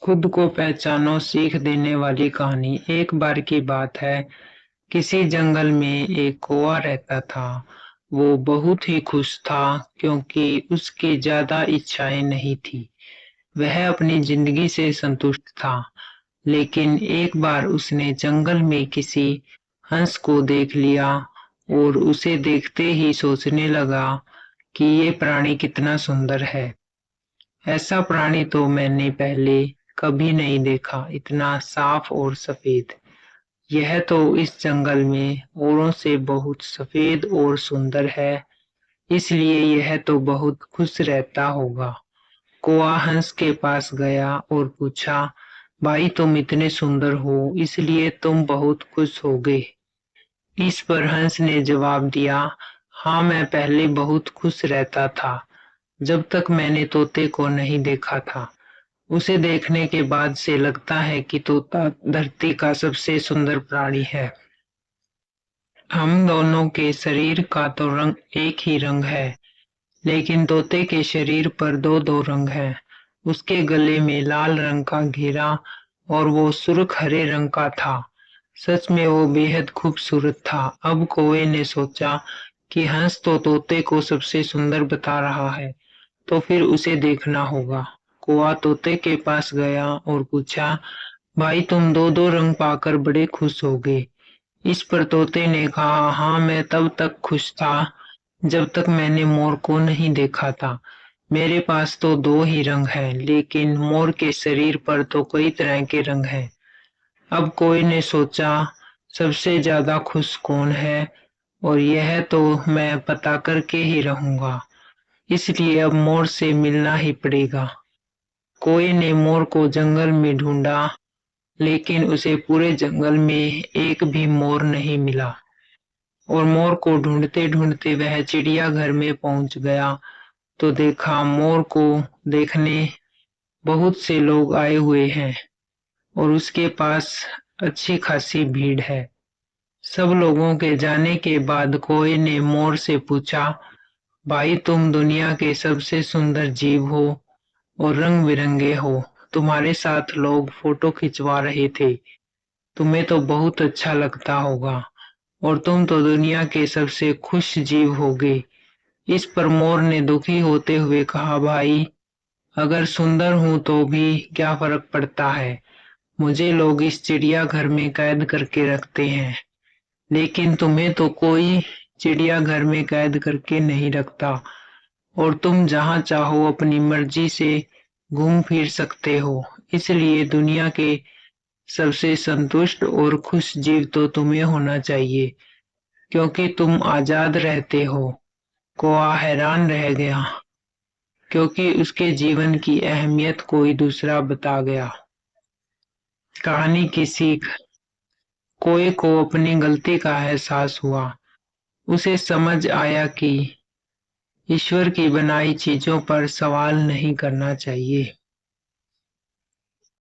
खुद को पहचानो सीख देने वाली कहानी। एक बार की बात है, किसी जंगल में एक कौवा रहता था। वो बहुत ही खुश था क्योंकि उसकी ज्यादा इच्छाएं नहीं थी। वह अपनी जिंदगी से संतुष्ट था। लेकिन एक बार उसने जंगल में किसी हंस को देख लिया और उसे देखते ही सोचने लगा कि ये प्राणी कितना सुंदर है। ऐसा प्राणी तो मैंने पहले कभी नहीं देखा, इतना साफ और सफेद। यह तो इस जंगल में औरों से बहुत सफेद और सुंदर है, इसलिए यह तो बहुत खुश रहता होगा। कौवा हंस के पास गया और पूछा, भाई तुम इतने सुंदर हो, इसलिए तुम बहुत खुश होगे। इस पर हंस ने जवाब दिया, हाँ मैं पहले बहुत खुश रहता था, जब तक मैंने तोते को नहीं देखा था। उसे देखने के बाद से लगता है कि तोता धरती का सबसे सुंदर प्राणी है। हम दोनों के शरीर का तो रंग एक ही रंग है, लेकिन तोते के शरीर पर दो दो रंग हैं। उसके गले में लाल रंग का घेरा और वो सुर्ख हरे रंग का था। सच में वो बेहद खूबसूरत था। अब कौवे ने सोचा कि हंस तो तोते को सबसे सुंदर बता रहा है, तो फिर उसे देखना होगा। कौवा तोते के पास गया और पूछा, भाई तुम दो दो रंग पाकर बड़े खुश होगे। इस पर तोते ने कहा, हाँ मैं तब तक खुश था जब तक मैंने मोर को नहीं देखा था। मेरे पास तो दो ही रंग हैं, लेकिन मोर के शरीर पर तो कई तरह के रंग हैं। अब कोई ने सोचा, सबसे ज्यादा खुश कौन है, और यह तो मैं पता करके ही रहूंगा। इसलिए अब मोर से मिलना ही पड़ेगा। कोई ने मोर को जंगल में ढूंढा, लेकिन उसे पूरे जंगल में एक भी मोर नहीं मिला। और मोर को ढूंढते ढूंढते वह चिड़ियाघर में पहुंच गया, तो देखा मोर को देखने बहुत से लोग आए हुए हैं और उसके पास अच्छी खासी भीड़ है। सब लोगों के जाने के बाद कोई ने मोर से पूछा, भाई तुम दुनिया के सबसे सुंदर जीव हो और रंग बिरंगे हो। तुम्हारे साथ लोग फोटो खिंचवा रहे थे, तुम्हें तो बहुत अच्छा लगता होगा, और तुम तो दुनिया के सबसे खुश जीव होगे। इस पर मोर ने दुखी होते हुए कहा, भाई अगर सुंदर हूं तो भी क्या फर्क पड़ता है। मुझे लोग इस चिड़ियाघर में कैद करके रखते हैं, लेकिन तुम्हें तो कोई चिड़ियाघर में कैद करके नहीं रखता, और तुम जहां चाहो अपनी मर्जी से घूम फिर सकते हो। इसलिए दुनिया के सबसे संतुष्ट और खुश जीव तो तुम्हें होना चाहिए, क्योंकि तुम आजाद रहते हो। कौवा हैरान रह गया, क्योंकि उसके जीवन की अहमियत कोई दूसरा बता गया। कहानी की सीख। कोए को अपनी गलती का एहसास हुआ। उसे समझ आया कि ईश्वर की बनाई चीजों पर सवाल नहीं करना चाहिए।